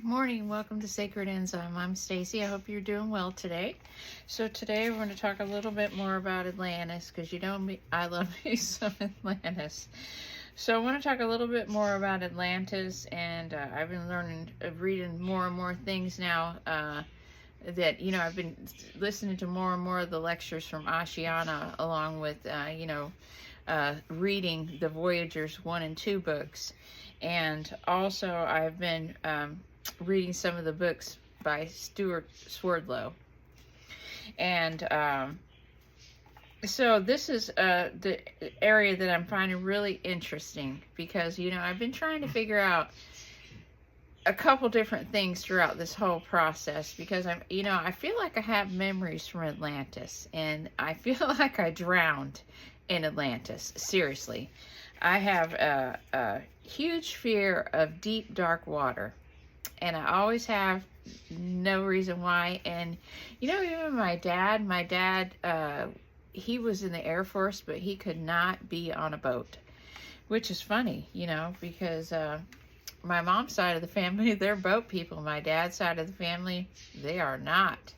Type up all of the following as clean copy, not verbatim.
Morning, welcome to Sacred Enzyme. I'm Stacy. I hope you're doing well today. So today we're going to talk a little bit more about Atlantis because you know me, I love me some Atlantis. So I want to talk a little bit more about Atlantis, and I've been reading more and more things now that, I've been listening to more and more of the lectures from Ashiana along with, reading the Voyagers 1 and 2 books. And also I've been reading some of the books by Stuart Swerdlow. And so this is the area that I'm finding really interesting because, I've been trying to figure out a couple different things throughout this whole process because I feel like I have memories from Atlantis, and I feel like I drowned in Atlantis. Seriously. I have a huge fear of deep, dark water, and I always have, no reason why. And, even my dad, he was in the Air Force, but he could not be on a boat, which is funny, because my mom's side of the family, they're boat people. My dad's side of the family, they are not.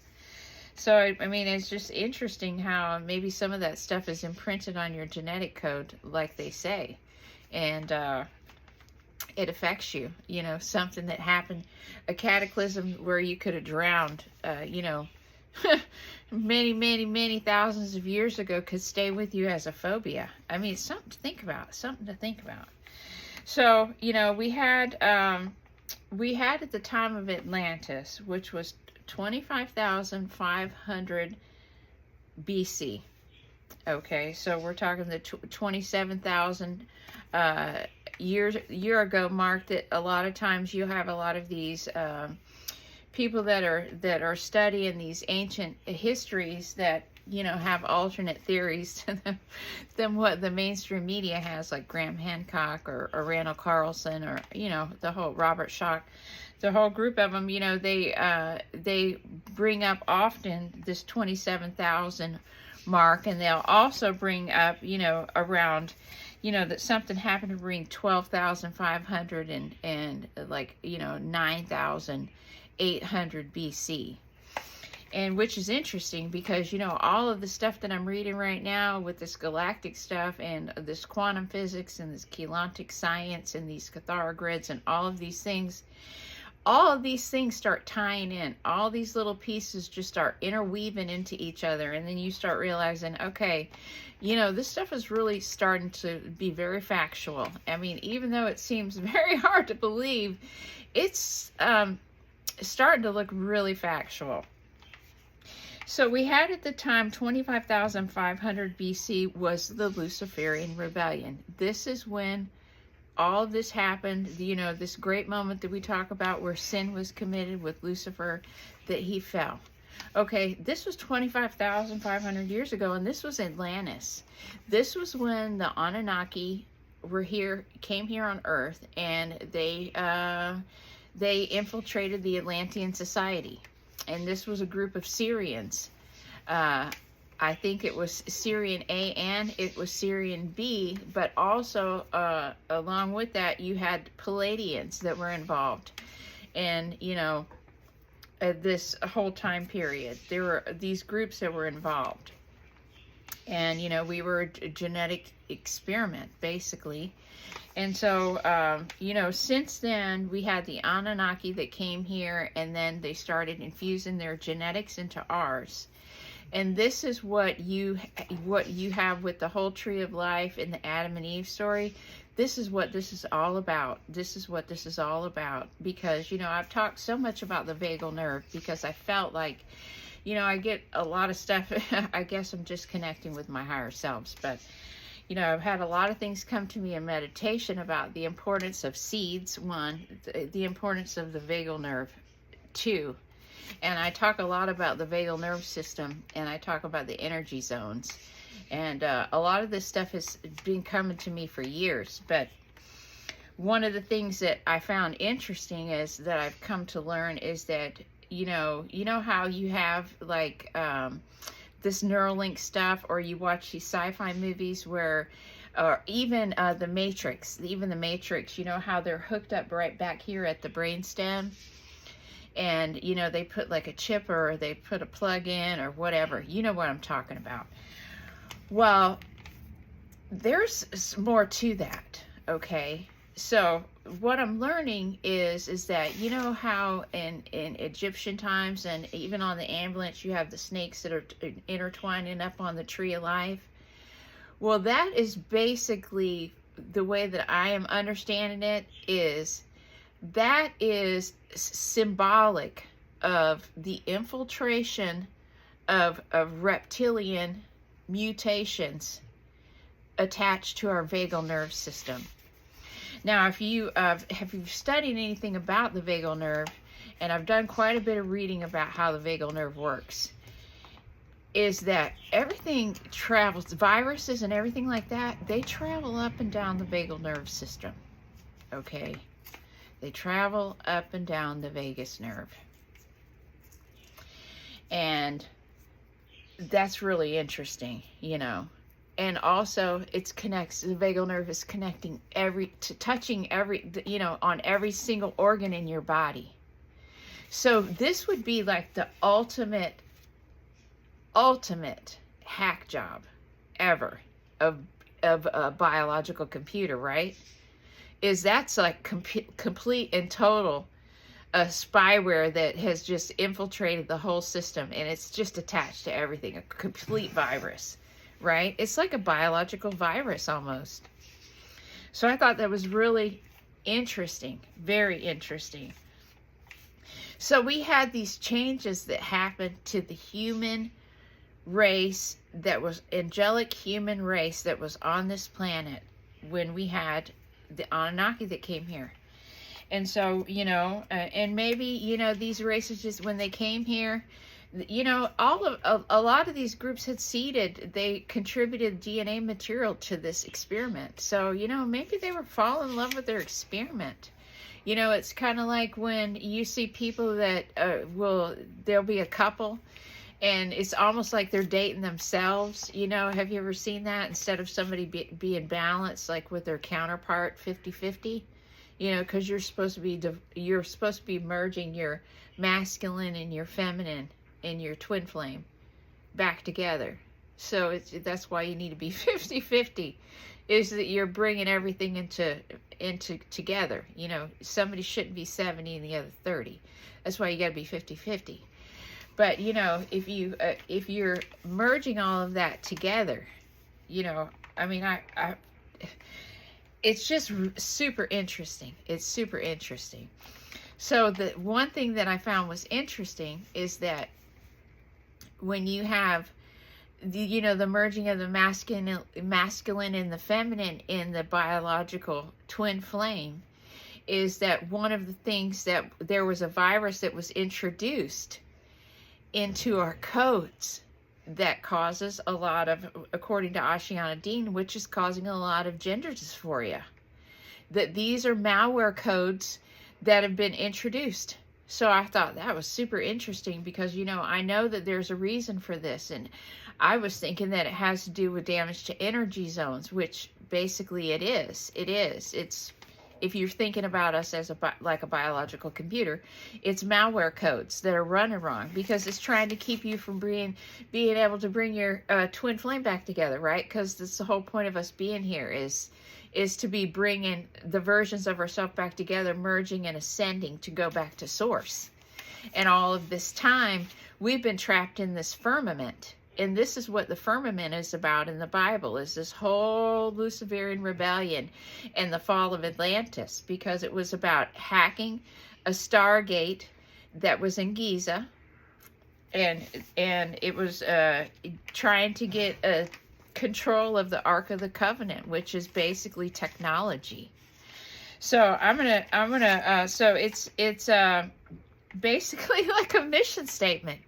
So, I mean, it's just interesting how maybe some of that stuff is imprinted on your genetic code, like they say. And it affects you, something that happened, a cataclysm where you could have drowned, many, many, many thousands of years ago could stay with you as a phobia. I mean, it's something to think about, So, we had at the time of Atlantis, which was 25,500 BC. Okay, so we're talking the 27,000 year ago mark. That a lot of times you have a lot of these people that are studying these ancient histories that have alternate theories to them than what the mainstream media has, like Graham Hancock or Randall Carlson or the whole Robert Schoch. The whole group of them, they bring up often this 27,000 mark, and they'll also bring up, around, that something happened to bring 12,500 and 9,800 BC. And which is interesting because, all of the stuff that I'm reading right now with this galactic stuff and this quantum physics and this chelantic science and these Cathara grids and all of these things start tying in. All these little pieces just start interweaving into each other. And then you start realizing, okay, this stuff is really starting to be very factual. I mean, even though it seems very hard to believe, it's starting to look really factual. So we had at the time 25,500 BC was the Luciferian rebellion. This is when all of this happened, this great moment that we talk about where sin was committed with Lucifer, that he fell. Okay, this was 25,500 years ago, and this was Atlantis. This was when the Anunnaki came here on Earth, and they infiltrated the Atlantean society. And this was a group of Syrians. I think it was Syrian A and it was Syrian B, but also along with that you had Palladians that were involved. And this whole time period there were these groups that were involved. And we were a genetic experiment basically. And so since then we had the Anunnaki that came here, and then they started infusing their genetics into ours. And this is what you have with the whole tree of life and the Adam and Eve story. This is what this is all about. This is what this is all about. Because, I've talked so much about the vagal nerve because I felt like, I get a lot of stuff. I guess I'm just connecting with my higher selves. But, I've had a lot of things come to me in meditation about the importance of seeds, 1, the importance of the vagal nerve, 2. And I talk a lot about the vagal nerve system, and I talk about the energy zones. And a lot of this stuff has been coming to me for years. But one of the things that I found interesting is that I've come to learn is that, how you have like this Neuralink stuff, or you watch these sci-fi movies where, or even the Matrix, how they're hooked up right back here at the brainstem. and you know, they put like a chip or they put a plug in or whatever. You know what I'm talking about. Well, there's more to that, okay? So what I'm learning is that, you know how in Egyptian times and even on the ambulance you have the snakes that are intertwining up on the tree of life? Well, that is basically the way that I am understanding it, is that is symbolic of the infiltration of reptilian mutations attached to our vagal nerve system. Now, if you have you studied anything about the vagal nerve, and I've done quite a bit of reading about how the vagal nerve works, is that everything travels, viruses and everything like that, they travel up and down the vagal nerve system, okay? They travel up and down the vagus nerve. And that's really interesting, you know. And also the vagal nerve is connecting touching every, you know, on every single organ in your body. So this would be like the ultimate hack job ever of a biological computer, right? That's like complete and total spyware that has just infiltrated the whole system, and it's just attached to everything, a complete virus, right? It's like a biological virus almost. So I thought that was really interesting, very interesting. So we had these changes that happened to the human race, that was angelic human race that was on this planet when we had the Anunnaki that came here. And so, you know, and maybe, you know, these races just, when they came here, you know, a lot of these groups had seeded, they contributed DNA material to this experiment. So, you know, maybe they were falling in love with their experiment. You know, it's kind of like when you see people that there'll be a couple, and it's almost like they're dating themselves. You know, have you ever seen that? Instead of somebody being balanced, like with their counterpart 50-50, you know, because you're supposed to be merging your masculine and your feminine in your twin flame back together. So that's why you need to be 50-50, is that you're bringing everything into together. You know, somebody shouldn't be 70 and the other 30. That's why you got to be 50-50. But, you know, if you're merging all of that together, you know, I mean, it's just super interesting. It's super interesting. So the one thing that I found was interesting is that when you have the merging of the masculine and the feminine in the biological twin flame, is that one of the things that there was a virus that was introduced into our codes that causes a lot of, according to Ashiana Dean, which is causing a lot of gender dysphoria. That these are malware codes that have been introduced. So I thought that was super interesting because, you know, I know that there's a reason for this, and I was thinking that it has to do with damage to energy zones, which basically it is. It's, if you're thinking about us as like a biological computer, it's malware codes that are running wrong because it's trying to keep you from being able to bring your twin flame back together, right? Because that's the whole point of us being here, is to be bringing the versions of ourselves back together, merging and ascending to go back to source. And all of this time, we've been trapped in this firmament. And this is what the firmament is about in the Bible, is this whole Luciferian rebellion and the fall of Atlantis, because it was about hacking a stargate that was in Giza, and it was trying to get a control of the Ark of the Covenant, which is basically technology. So so it's basically like a mission statement.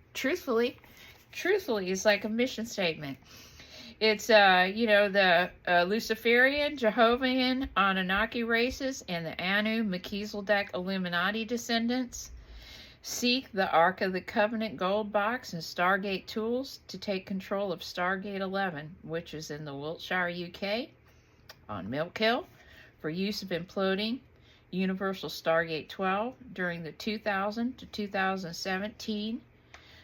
Truthfully, it's like a mission statement. It's, the Luciferian, Jehovahn, Anunnaki races, and the Anu, Melchizedek, Illuminati descendants seek the Ark of the Covenant gold box and Stargate tools to take control of Stargate 11, which is in the Wiltshire, UK, on Milk Hill, for use of imploding Universal Stargate 12 during the 2000 to 2017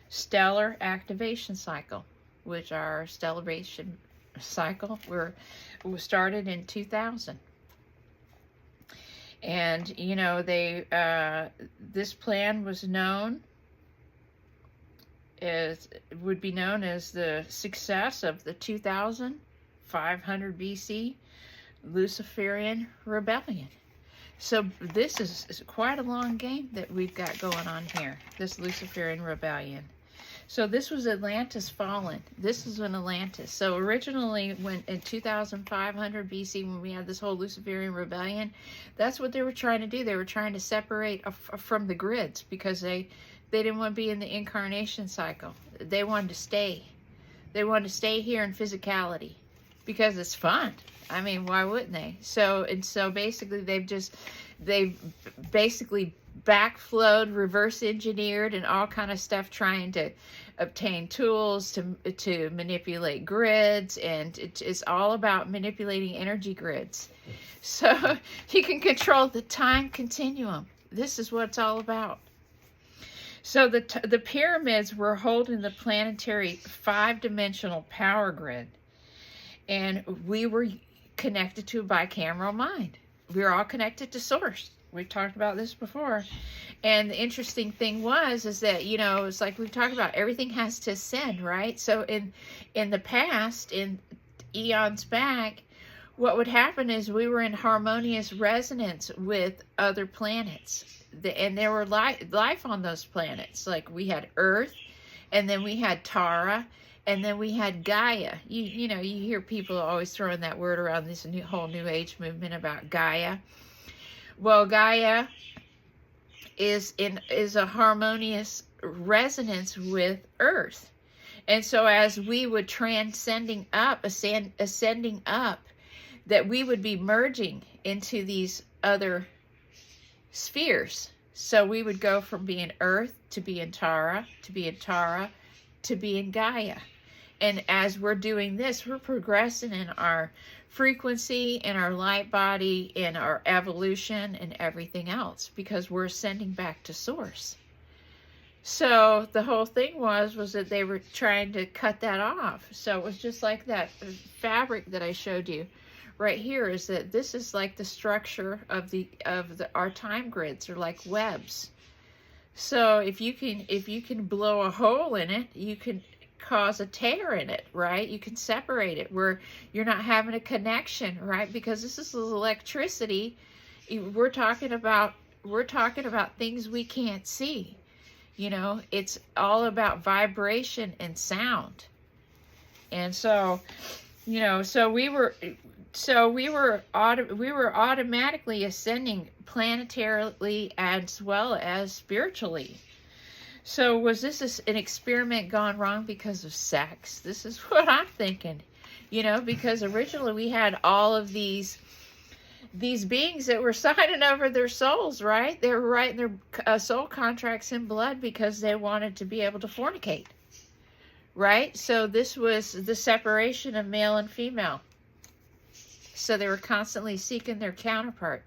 stellar activation cycle, which our stellation cycle was started in 2000. And you know, this plan was would be known as the success of the 2500 BC Luciferian rebellion. So this is quite a long game that we've got going on here, this Luciferian rebellion. So this was Atlantis fallen. This is when Atlantis. So originally, when in 2500 BC, when we had this whole Luciferian rebellion, that's what they were trying to do. They were trying to separate from the grids because they didn't want to be in the incarnation cycle. They wanted to stay. They wanted to stay here in physicality because it's fun. I mean, why wouldn't they? So basically they've basically backflowed, reverse engineered, and all kind of stuff, trying to obtain tools to manipulate grids, and it's all about manipulating energy grids. So you can control the time continuum. This is what it's all about. So the pyramids were holding the planetary 5-dimensional power grid, and we were connected to a bicameral mind. We were all connected to source. We've talked about this before. And the interesting thing is that, you know, it's like we've talked about, everything has to ascend, right? So in the past, in eons back, what would happen is we were in harmonious resonance with other planets. And there were life on those planets. Like we had Earth, and then we had Tara, and then we had Gaia. You know, you hear people always throwing that word around, this whole New Age movement about Gaia. Well, Gaia is a harmonious resonance with Earth. And so as we would ascending up, that we would be merging into these other spheres. So we would go from being Earth to being Tara, to being Tara, to being Gaia. And as we're doing this, we're progressing in our frequency, in our light body, in our evolution, and everything else, because we're ascending back to source. So the whole thing was that they were trying to cut that off. So it was just like that fabric that I showed you right here, is that this is like the structure of our time grids, are like webs. So if you can blow a hole in it, you can cause a tear in it, right? You can separate it where you're not having a connection, right? Because this is electricity. We're talking about things we can't see. You know, it's all about vibration and sound. And so, you know, we were automatically ascending planetarily as well as spiritually. So was this an experiment gone wrong because of sex? This is what I'm thinking, you know, because originally we had all of these beings that were signing over their souls, right? They were writing their soul contracts in blood because they wanted to be able to fornicate, right? So this was the separation of male and female. So they were constantly seeking their counterpart.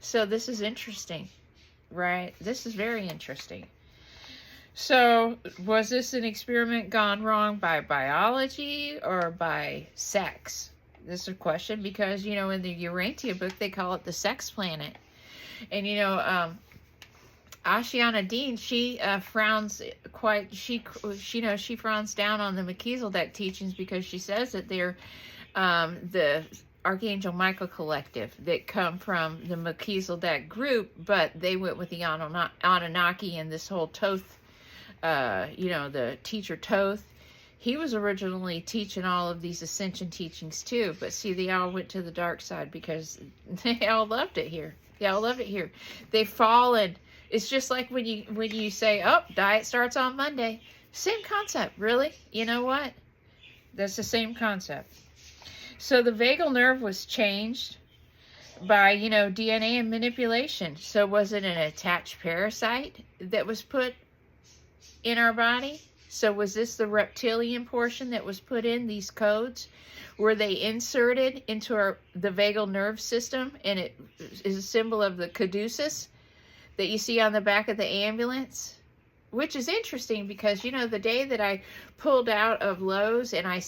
So this is interesting, right? This is very interesting. So was this an experiment gone wrong by biology or by sex? This is a question, because, you know, in the Urantia book, they call it the sex planet. And, you know, Ashiana Dean, she frowns down on the Melchizedek teachings, because she says that they're the Archangel Michael collective that come from the Melchizedek group, but they went with the Anunnaki and this whole Thoth, you know, the teacher Thoth. He was originally teaching all of these ascension teachings too, but see, they all went to the dark side because they all loved it here. They all loved it here. They've fallen. It's just like when you say, oh, diet starts on Monday. Same concept, really. You know what? That's the same concept. So the vagal nerve was changed by, you know, DNA and manipulation. So was it an attached parasite that was put in our body? So was this the reptilian portion that was put in these codes? Were they inserted into the vagal nerve system, and it is a symbol of the caduceus that you see on the back of the ambulance? Which is interesting because, you know, the day that I pulled out of Lowe's and I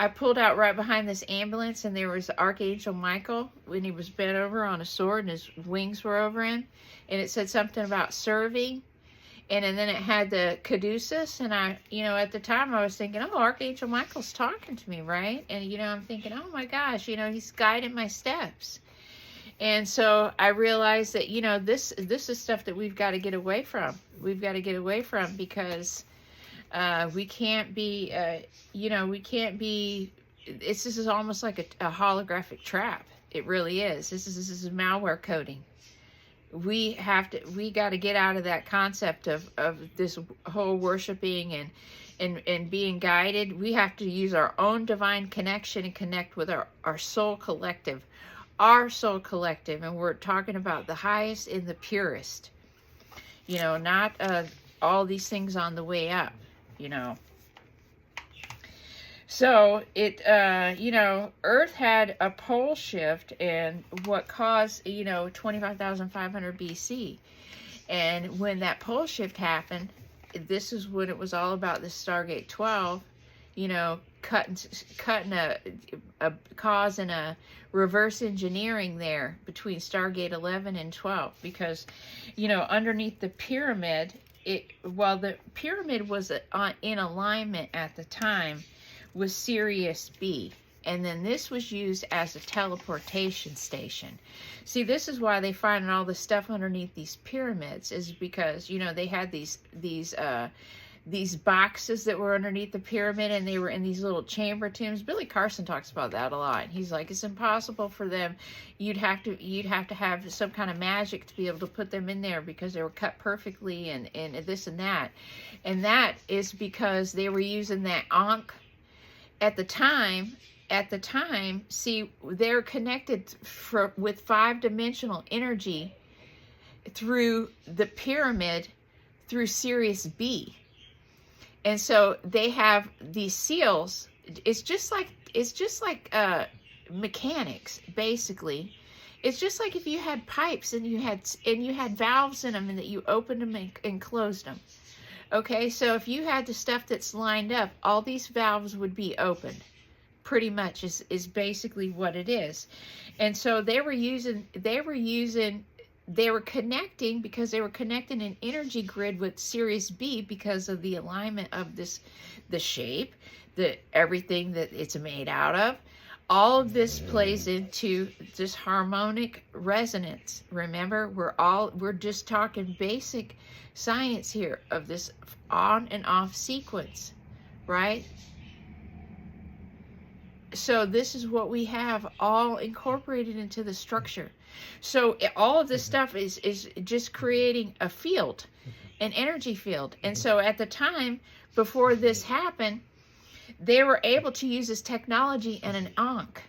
pulled out right behind this ambulance, and there was Archangel Michael when he was bent over on a sword and his wings were over him, and it said something about serving. And then it had the caduceus, and I, you know, at the time I was thinking, oh, Archangel Michael's talking to me, right? And, you know, I'm thinking, oh my gosh, you know, he's guiding my steps. And so I realized that, you know, this is stuff that we've got to get away from. We've got to get away from because we can't be, you know, we can't be, this is almost like a holographic trap. It really is. This is malware coding. We got to get out of that concept of this whole worshiping and being guided. We have to use our own divine connection and connect with our soul collective. Our soul collective. And we're talking about the highest and the purest. You know, not all these things on the way up, you know. So it, you know, Earth had a pole shift, and what caused, you know, 25,500 BC. And when that pole shift happened, this is when it was all about the Stargate 12, you know, cutting a cause and a reverse engineering there between Stargate 11 and 12, because, you know, underneath the pyramid, while the pyramid was in alignment at the time, was Sirius B, and then this was used as a teleportation station. See, this is why they find all the stuff underneath these pyramids, is because, you know, they had these boxes that were underneath the pyramid, and they were in these little chamber tombs. Billy Carson talks about that a lot. He's like, it's impossible for them. You'd have to have some kind of magic to be able to put them in there, because they were cut perfectly and this and that. And that is because they were using that Ankh. At the time, see, they're connected with 5-dimensional energy through the pyramid, through Sirius B. And so they have these seals. It's just like mechanics, basically. It's just like if you had pipes and you had valves in them, and that you opened them and closed them. Okay, so if you had the stuff that's lined up, all these valves would be opened. Pretty much is basically what it is. And so they were connecting, because they were connecting an energy grid with Sirius B because of the alignment of the shape, everything that it's made out of. All of this plays into this harmonic resonance. Remember, we're just talking basic science here of this on and off sequence, right? So this is what we have all incorporated into the structure. So all of this stuff is just creating a field, an energy field. And so at the time before this happened, they were able to use this technology and an Ankh.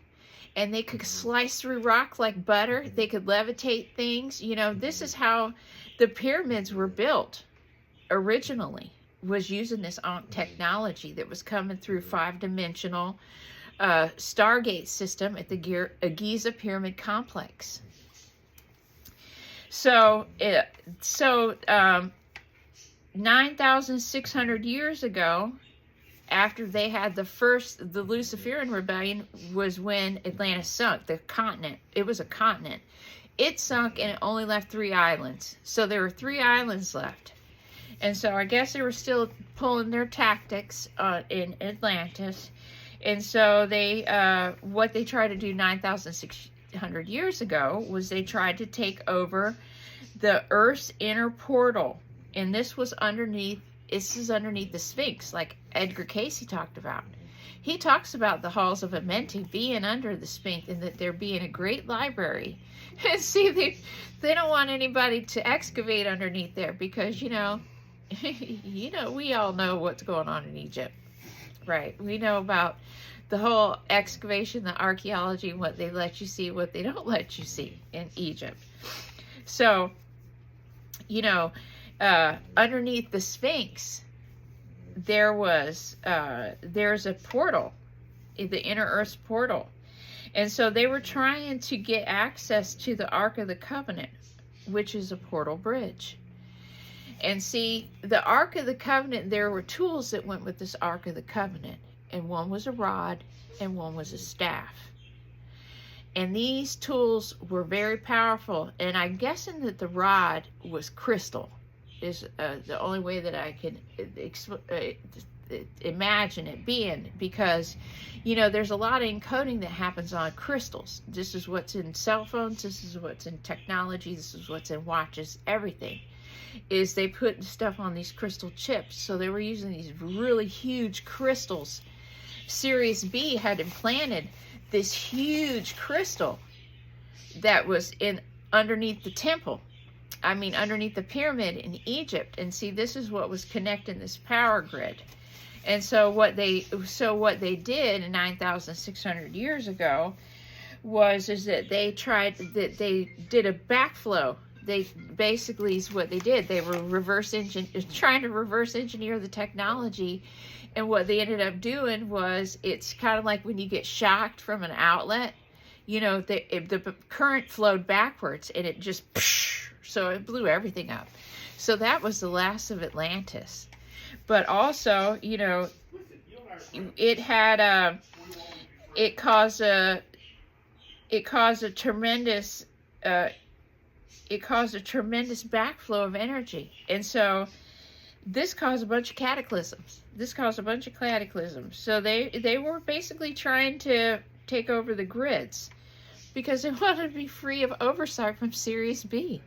And they could slice through rock like butter. They could levitate things. You know, this is how the pyramids were built originally, was using this Ankh technology that was coming through 5-dimensional Stargate system at the Giza Pyramid Complex. So 9,600 years ago, after they had the Luciferian rebellion, was when Atlantis sunk, the continent. It was a continent. It sunk, and it only left 3 islands. So there were 3 islands left. And so I guess they were still pulling their tactics in Atlantis. And so what they tried to do 9,600 years ago was they tried to take over the Earth's inner portal. And this is underneath the Sphinx, like Edgar Cayce talked about. He talks about the halls of Amenti being under the Sphinx, and that there being a great library. And see, they don't want anybody to excavate underneath there, because, you know, we all know what's going on in Egypt, right? We know about the whole excavation, the archaeology, what they let you see, what they don't let you see in Egypt. So, you know, underneath the Sphinx, there's a portal, the inner Earth's portal. And so they were trying to get access to the Ark of the Covenant, which is a portal bridge. And see, the Ark of the Covenant, there were tools that went with this Ark of the Covenant. And one was a rod and one was a staff. And these tools were very powerful. And I'm guessing that the rod was crystal, is the only way that I can imagine it being, because you know there's a lot of encoding that happens on crystals. This is what's in cell phones, this is what's in technology, this is what's in watches, everything is they put stuff on these crystal chips. So they were using these really huge crystals. Sirius B had implanted this huge crystal that was in underneath the temple, underneath the pyramid in Egypt. And see, this is what was connecting this power grid. And so what they did in 9,600 years ago is that they did a backflow. They basically is what they did. They were trying to reverse engineer the technology. And what they ended up doing was, it's kind of like when you get shocked from an outlet, you know, the current flowed backwards and it just, so it blew everything up. So that was the last of Atlantis. But also, you know, it caused a tremendous backflow of energy. And so this caused a bunch of cataclysms. So they were basically trying to take over the grids because they wanted to be free of oversight from Sirius B.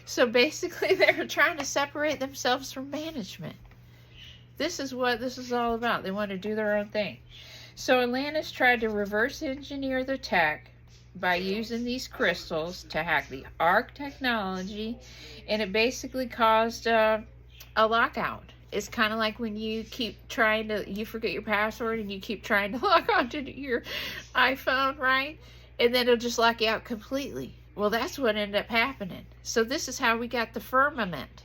So basically they were trying to separate themselves from management. This is what this is all about. They want to do their own thing. So Atlantis tried to reverse engineer the tech by using these crystals to hack the Ark technology, and it basically caused a lockout. It's kind of like when you you forget your password and you keep trying to log onto your iPhone, right? And then it'll just lock you out completely. Well, that's what ended up happening. So this is how we got the firmament.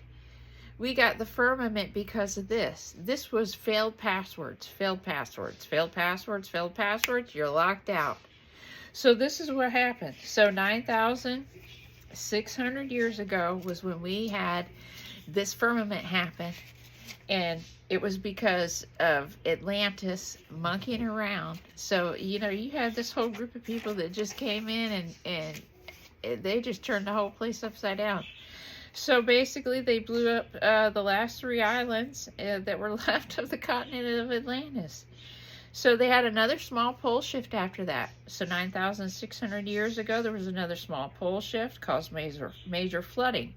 We got the firmament because of this. This was failed passwords. You're locked out. So this is what happened. So 9,600 years ago was when we had this firmament happen. And it was because of Atlantis monkeying around. So, you know, you had this whole group of people that just came in and they just turned the whole place upside down. So basically they blew up the last 3 islands that were left of the continent of Atlantis. So they had another small pole shift after that. So 9,600 years ago, there was another small pole shift, caused major flooding.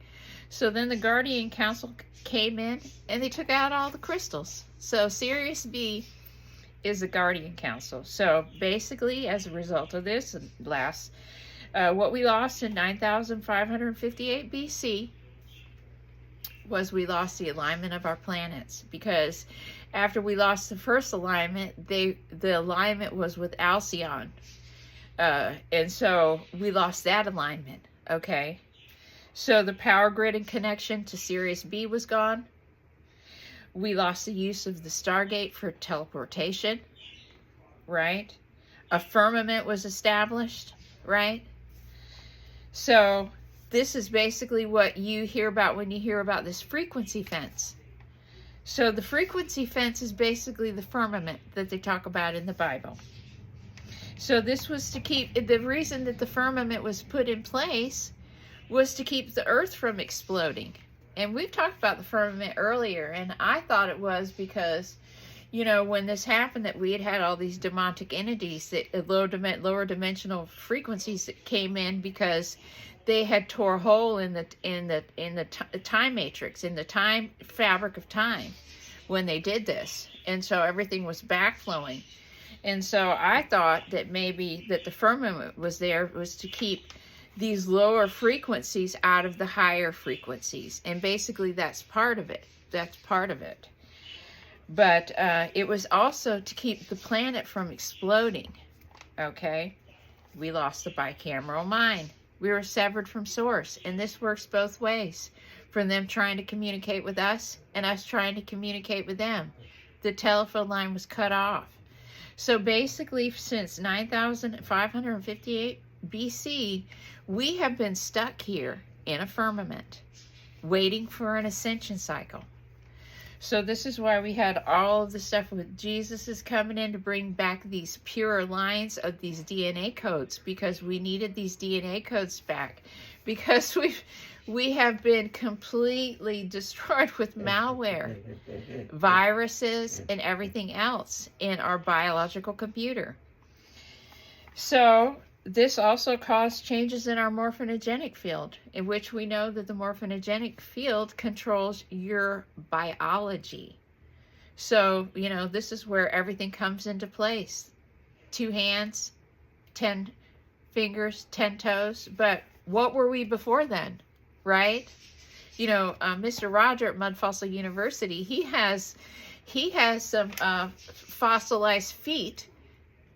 So then the Guardian Council came in and they took out all the crystals. So Sirius B is the Guardian Council. So basically, as a result of this, what we lost in 9,558 BC was we lost the alignment of our planets, because after we lost the first alignment, the alignment was with Alcyon, and so we lost that alignment. Okay, so the power grid and connection to Sirius B was gone. We lost the use of the Stargate for teleportation, right? A firmament was established, right? So this is basically what you hear about when you hear about this frequency fence. So the frequency fence is basically the firmament that they talk about in the Bible. So this was to keep, the reason that the firmament was put in place was to keep the earth from exploding. And we've talked about the firmament earlier, and I thought it was because, you know, when this happened, that we had all these demonic entities, that lower dimensional frequencies that came in because they had tore a hole in the time matrix, in the time fabric of time, when they did this, and so everything was backflowing. And so I thought that maybe that the firmament was to keep these lower frequencies out of the higher frequencies, and basically that's part of it. But it was also to keep the planet from exploding. Okay, we lost the bicameral mind. We were severed from source, and this works both ways. from them trying to communicate with us and us trying to communicate with them. The telephone line was cut off. So basically, since 9,558 BC, we have been stuck here in a firmament, waiting for an ascension cycle. So this is why we had all of the stuff with Jesus is coming in to bring back these pure lines of these DNA codes, because we needed these DNA codes back, because we have been completely destroyed with malware, viruses, and everything else in our biological computer. So this also caused changes in our morphinogenic field, in which we know that the morphinogenic field controls your biology. So, you know, this is where everything comes into place. 2 hands, 10 fingers, 10 toes. But what were we before then, right? You know, Mr. Roger at Mud Fossil University, he has some fossilized feet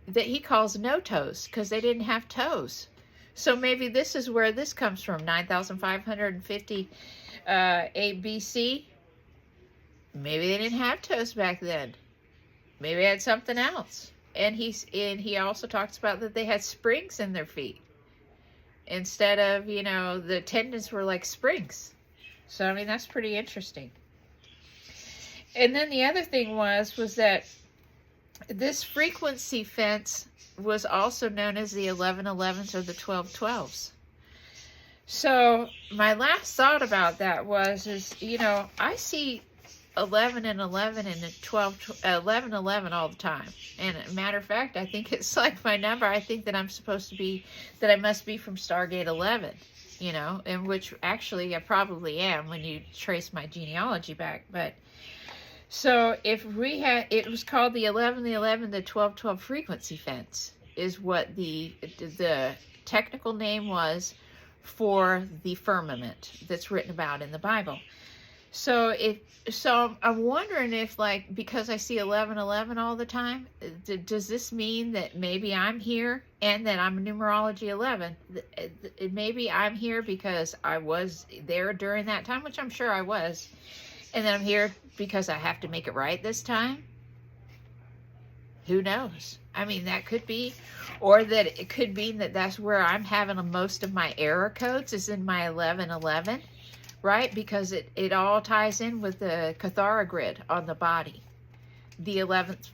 that he calls no toes, because they didn't have toes. So maybe this is where this comes from, 9,558 BC. Maybe they didn't have toes back then. Maybe they had something else. And he also talks about that they had springs in their feet. Instead of, you know, the tendons were like springs. So, I mean, that's pretty interesting. And then the other thing was that this frequency fence was also known as the 1111s or the 1212s. So my last thought about that is, you know, I see 11 and 11 and 11, 11 all the time. And a matter of fact, I think it's like my number. I think that I must be from Stargate 11, you know, in which actually I probably am when you trace my genealogy back. But so if we had, it was called the 11, the 11, the 12, 12 frequency fence is what the technical name was for the firmament that's written about in the Bible. So I'm wondering if, like, because I see 11, 11 all the time, does this mean that maybe I'm here and that I'm numerology 11? Maybe I'm here because I was there during that time, which I'm sure I was. And then I'm here because I have to make it right this time. Who knows? I mean, that could be. Or that it could be that that's where I'm having most of my error codes is in my 1111, right? Because it all ties in with the Cathara grid on the body. The 11th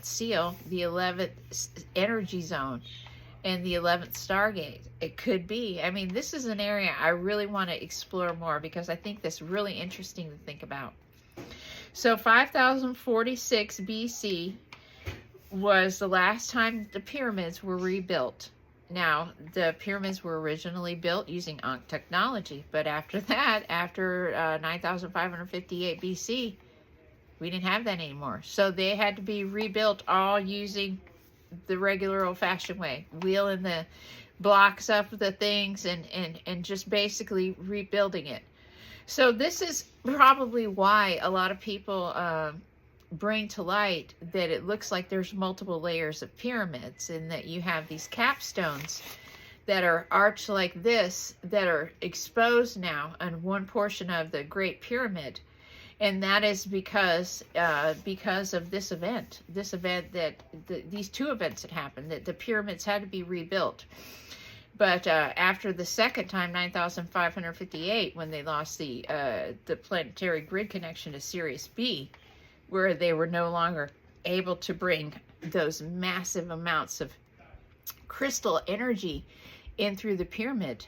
seal, the 11th energy zone, and the 11th Stargate. It could be. I mean, this is an area I really want to explore more because I think that's really interesting to think about. So 5046 BC was the last time the pyramids were rebuilt. Now, the pyramids were originally built using Ankh technology, but after that, after 9558 BC, we didn't have that anymore. So they had to be rebuilt all using the regular old-fashioned way, wheeling the blocks up the things and just basically rebuilding it. So this is probably why a lot of people bring to light that it looks like there's multiple layers of pyramids, and that you have these capstones that are arched like this that are exposed now on one portion of the Great Pyramid. And that is because of this event that these two events that happened, that the pyramids had to be rebuilt. But after the second time, 9,558, when they lost the planetary grid connection to Sirius B, where they were no longer able to bring those massive amounts of crystal energy in through the pyramid,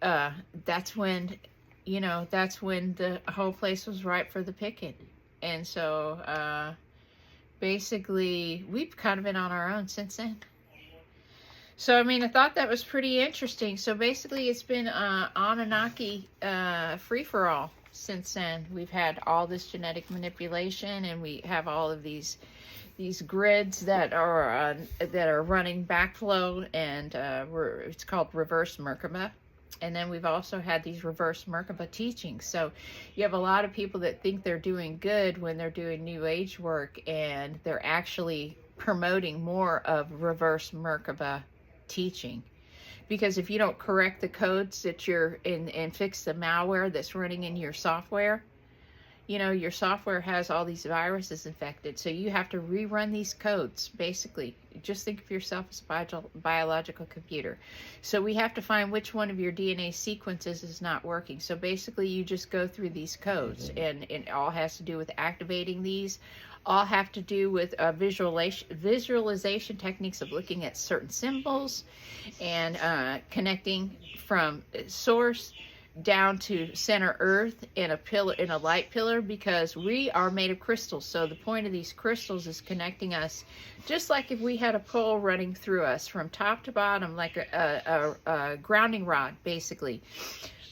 that's when the whole place was ripe for the picking. And so basically we've kind of been on our own since then. So, I mean, I thought that was pretty interesting. So basically it's been Anunnaki free-for-all since then. We've had all this genetic manipulation, and we have all of these grids that are running backflow, and it's called reverse Merkaba. And then we've also had these reverse Merkaba teachings. So you have a lot of people that think they're doing good when they're doing New Age work, and they're actually promoting more of reverse Merkaba teaching, because if you don't correct the codes that you're in and fix the malware that's running in your software, you know, your software has all these viruses infected. So you have to rerun these codes, basically. Just think of yourself as a biological computer. So we have to find which one of your DNA sequences is not working. So basically you just go through these codes, and it all has to do with activating these. All have to do with visualization techniques of looking at certain symbols and connecting from source down to center earth in a pillar, in a light pillar, because we are made of crystals. So the point of these crystals is connecting us, just like if we had a pole running through us from top to bottom, like a grounding rod, basically.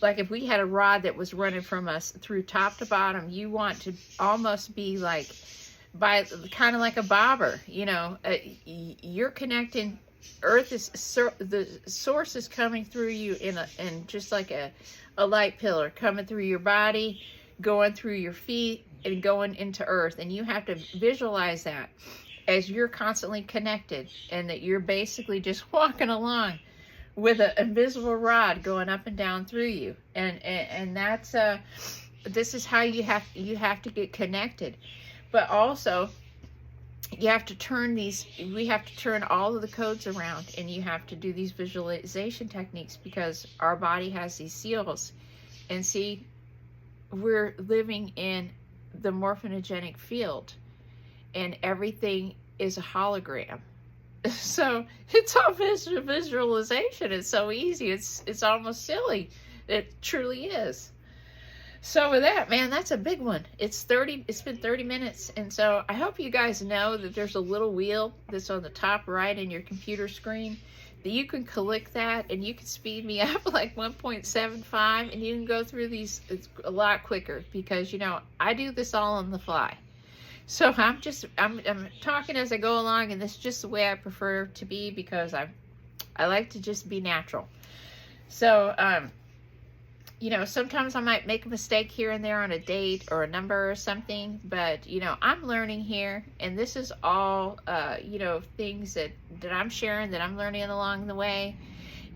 Like if we had a rod that was running from us through top to bottom, you want to almost be like, by kind of like a bobber, you know, you're connecting. Earth is, the source is coming through you in just like a light pillar, coming through your body, going through your feet, and going into earth. And you have to visualize that as you're constantly connected, and that you're basically just walking along with an invisible rod going up and down through you. And that's this is how you have to get connected. But also, you have to turn we have to turn all of the codes around, and you have to do these visualization techniques, because our body has these seals. And see, we're living in the morphinogenic field, and everything is a hologram. So it's all visualization. It's so easy. It's almost silly. It truly is. So with that, man, that's a big one. It's been 30 minutes. And so I hope you guys know that there's a little wheel that's on the top right in your computer screen, that you can click that, and you can speed me up like 1.75, and you can go through these a lot quicker, because, you know, I do this all on the fly. So I'm talking as I go along, and this is just the way I prefer to be, because I like to just be natural. So, you know, sometimes I might make a mistake here and there on a date or a number or something, but, you know, I'm learning here, and this is all, you know, things that I'm sharing, that I'm learning along the way.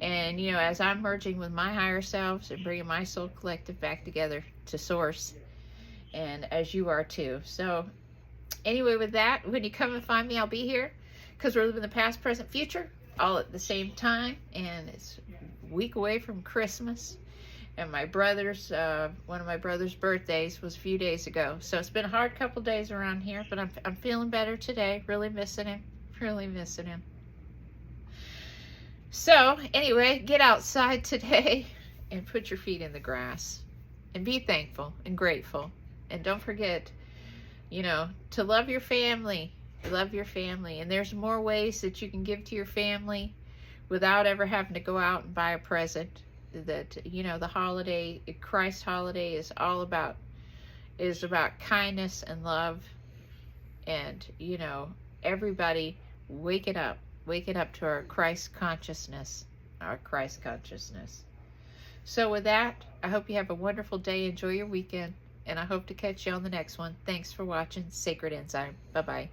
And, you know, as I'm merging with my higher selves and bringing my soul collective back together to source, and as you are too. So anyway, with that, when you come and find me, I'll be here, because we're living the past, present, future, all at the same time. And it's a week away from Christmas. And my brother's, one of my brother's birthdays was a few days ago. So it's been a hard couple days around here, but I'm feeling better today. Really missing him. Really missing him. So anyway, get outside today and put your feet in the grass. And be thankful and grateful. And don't forget, you know, to love your family. Love your family. And there's more ways that you can give to your family without ever having to go out and buy a present. That, you know, the holiday, Christ holiday, is about kindness and love. And, you know, everybody waking up to our Christ consciousness. So with that, I hope you have a wonderful day. Enjoy your weekend, and I hope to catch you on the next one. Thanks for watching Sacred Enzyme. Bye-bye.